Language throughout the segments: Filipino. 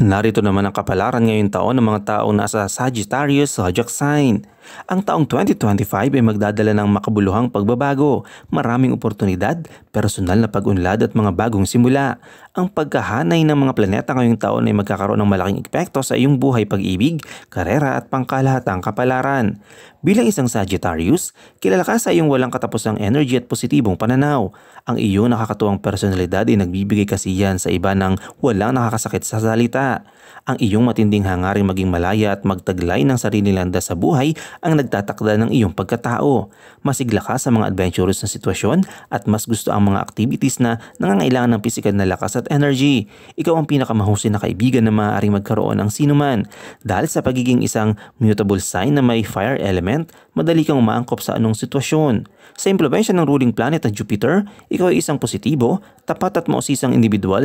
Narito naman ang kapalaran ngayong taon ng mga taong nasa Sagittarius zodiac sign. Ang taong 2025 ay magdadala ng makabuluhang pagbabago, maraming oportunidad, personal na pag-unlad at mga bagong simula. Ang pagkahanay ng mga planeta ngayong taon ay magkakaroon ng malaking epekto sa iyong buhay, pag-ibig, karera at pangkalahatang kapalaran. Bilang isang Sagittarius, kilala ka sa iyong walang katapusang energy at positibong pananaw. Ang iyong nakakatuwang personalidad ay nagbibigay kasiyahan sa iba ng walang nakakasakit sa salita. Ang iyong matinding hangaring maging malaya at magtaglay ng sarili landas sa buhay ang nagtatakda ng iyong pagkatao. Masigla ka sa mga adventurous na sitwasyon at mas gusto ang mga activities na nangangailangan ng pisikal na lakas at energy. Ikaw ang pinakamahusay na kaibigan na maaaring magkaroon ng sinuman. Dahil sa pagiging isang mutable sign na may fire element, madali kang umaangkop sa anong sitwasyon. Sa impluwensya ng ruling planet na Jupiter, ikaw ay isang positibo, tapat at mausisang individual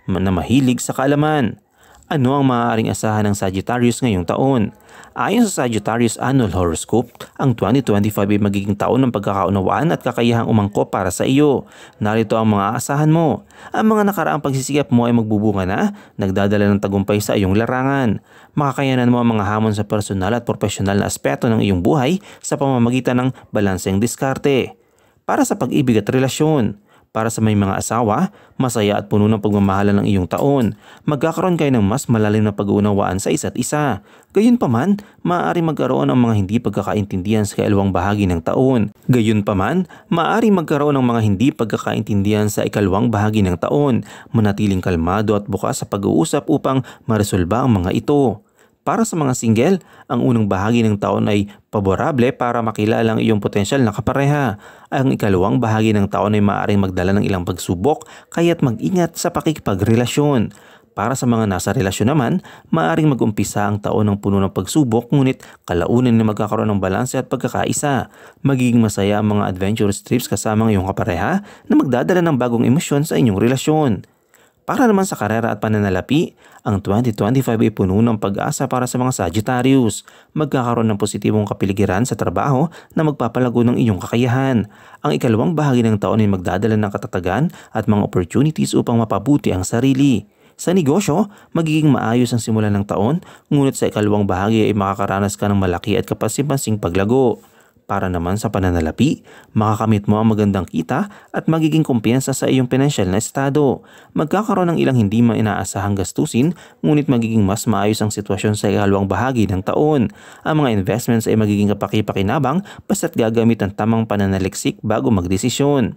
na mahilig sa kaalaman. Ano ang maaaring asahan ng Sagittarius ngayong taon? Ayon sa Sagittarius Annual Horoscope, ang 2025 ay magiging taon ng pagkakaunawaan at kakayahang umangkop para sa iyo. Narito ang mga asahan mo. Ang mga nakaraang pagsisikap mo ay magbubunga na, nagdadala ng tagumpay sa iyong larangan. Makakayanan mo ang mga hamon sa personal at profesional na aspeto ng iyong buhay sa pamamagitan ng balanseng diskarte. Para sa pag-ibig at relasyon, para sa may mga asawa, masaya at puno ng pagmamahalan ng iyong taon. Magkakaroon kayo ng mas malalim na pag-uunawaan sa isa't isa. Gayunpaman, maaari magkaroon ng mga hindi pagkakaintindihan sa ikalawang bahagi ng taon. Gayunpaman, maaari magkaroon ng mga hindi pagkakaintindihan sa ikalawang bahagi ng taon. Manatiling kalmado at bukas sa pag-uusap upang maresolba ang mga ito. Para sa mga single, ang unang bahagi ng taon ay paborable para makilala ang iyong potensyal na kapareha. Ang ikalawang bahagi ng taon ay maaaring magdala ng ilang pagsubok, kaya't mag-ingat sa pakikipagrelasyon. Para sa mga nasa relasyon naman, maaaring mag-umpisa ang taon ng puno ng pagsubok, ngunit kalaunan na magkakaroon ng balanse at pagkakaisa. Magiging masaya ang mga adventurous trips kasama ang iyong kapareha na magdadala ng bagong emosyon sa inyong relasyon. Para naman sa karera at pananalapi, ang 2025 ay puno ng pag-asa para sa mga Sagittarius. Magkakaroon ng positibong kapiligiran sa trabaho na magpapalago ng iyong kakayahan. Ang ikalawang bahagi ng taon ay magdadala ng katatagan at mga opportunities upang mapabuti ang sarili. Sa negosyo, magiging maayos ang simula ng taon, ngunit sa ikalawang bahagi ay makakaranas ka ng malaki at kapasipansing paglago. Para naman sa pananalapi, makakamit mo ang magandang kita at magiging kumpiyansa sa iyong pinansyal na estado. Magkakaroon ng ilang hindi inaasahang gastusin, ngunit magiging mas maayos ang sitwasyon sa ikalawang bahagi ng taon. Ang mga investments ay magiging kapaki-pakinabang basta't gagamit ang tamang pananaliksik bago magdesisyon.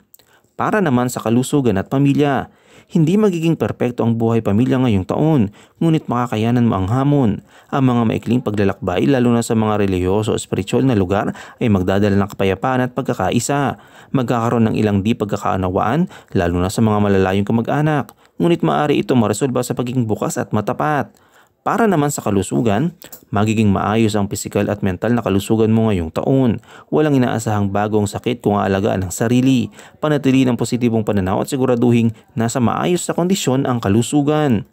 Para naman sa kalusugan at pamilya, hindi magiging perpekto ang buhay pamilya ngayong taon, ngunit makakayanan mo ang hamon. Ang mga maikling paglalakbay, lalo na sa mga relihiyoso o spiritual na lugar, ay magdadala ng kapayapaan at pagkakaisa. Magkakaroon ng ilang di pagkakaunawaan, lalo na sa mga malalayong kamag-anak, ngunit maaari ito maresolba sa pagiging bukas at matapat. Para naman sa kalusugan, magiging maayos ang pisikal at mental na kalusugan mo ngayong taon. Walang inaasahang bagong sakit kung aalagaan ng sarili. Panatili ng positibong pananaw at siguraduhing nasa maayos na kondisyon ang kalusugan.